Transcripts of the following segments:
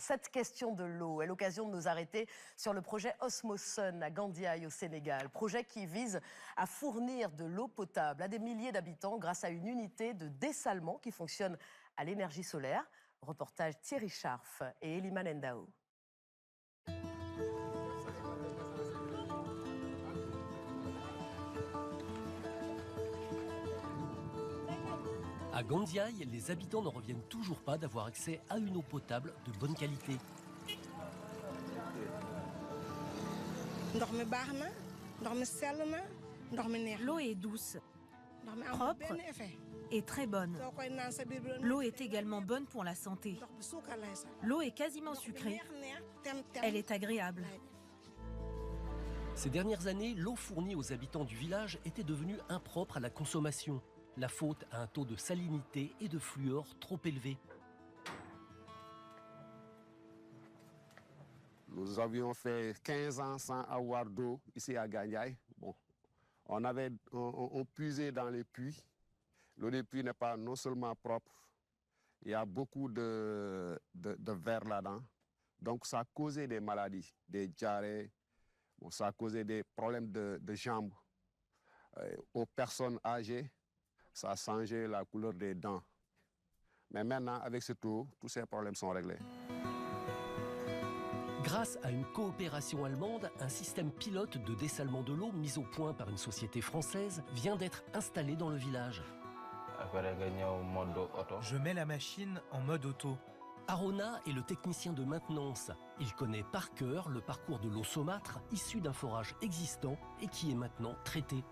Cette question de l'eau est l'occasion de nous arrêter sur le projet Osmosun à Gandiaye au Sénégal. Projet qui vise à fournir de l'eau potable à des milliers d'habitants grâce à une unité de dessalement qui fonctionne à l'énergie solaire. Reportage Thierry Scharf et Eliman Ndao. À Gandiaye, les habitants n'en reviennent toujours pas d'avoir accès à une eau potable de bonne qualité. L'eau est douce, propre et très bonne. L'eau est également bonne pour la santé. L'eau est quasiment sucrée. Elle est agréable. Ces dernières années, l'eau fournie aux habitants du village était devenue impropre à la consommation. La faute à un taux de salinité et de fluor trop élevé. Nous avions fait 15 ans sans avoir d'eau ici à Gandiaye. Bon, on puisait dans les puits. L'eau des puits n'est pas non seulement propre, il y a beaucoup de verre là-dedans. Donc ça a causé des maladies, des diarrhées, bon, ça a causé des problèmes de jambes. Aux personnes âgées, ça a changé la couleur des dents. Mais maintenant, avec cette eau, tous ces problèmes sont réglés. Grâce à une coopération allemande, un système pilote de dessalement de l'eau mis au point par une société française vient d'être installé dans le village. Je mets la machine en mode auto. Arona est le technicien de maintenance. Il connaît par cœur le parcours de l'eau saumâtre issue d'un forage existant et qui est maintenant traité.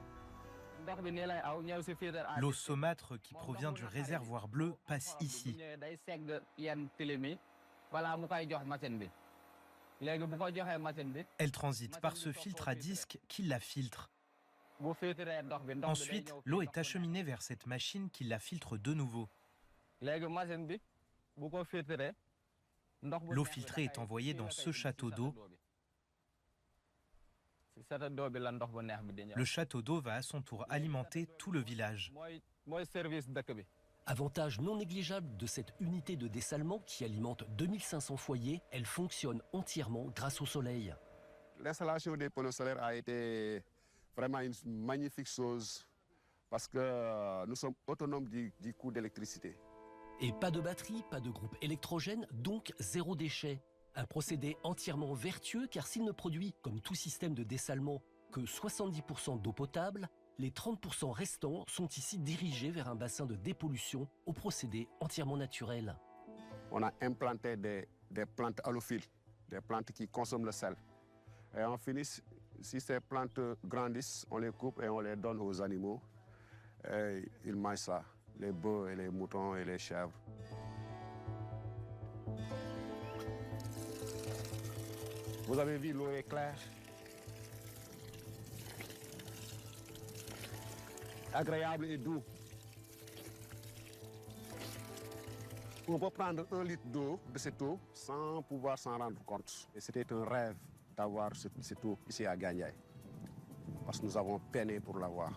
L'eau saumâtre qui provient du réservoir bleu passe ici. Elle transite par ce filtre à disque qui la filtre. Ensuite, l'eau est acheminée vers cette machine qui la filtre de nouveau. L'eau filtrée est envoyée dans ce château d'eau. Le château d'eau va à son tour alimenter tout le village. Avantage non négligeable de cette unité de dessalement qui alimente 2500 foyers, elle fonctionne entièrement grâce au soleil. L'installation des panneaux solaires a été vraiment une magnifique chose parce que nous sommes autonomes du coût d'électricité. Et pas de batterie, pas de groupe électrogène, donc zéro déchet. Un procédé entièrement vertueux car s'il ne produit, comme tout système de dessalement, que 70% d'eau potable, les 30% restants sont ici dirigés vers un bassin de dépollution au procédé entièrement naturel. On a implanté des plantes halophiles, des plantes qui consomment le sel. Et on finit, si ces plantes grandissent, on les coupe et on les donne aux animaux. Et ils mangent ça, les bœufs et les moutons et les chèvres. Vous avez vu, l'eau est claire, agréable et doux. On peut prendre 1 litre d'eau, de cette eau, sans pouvoir s'en rendre compte. Et c'était un rêve d'avoir cette eau ici à Gandiaye, parce que nous avons peiné pour l'avoir.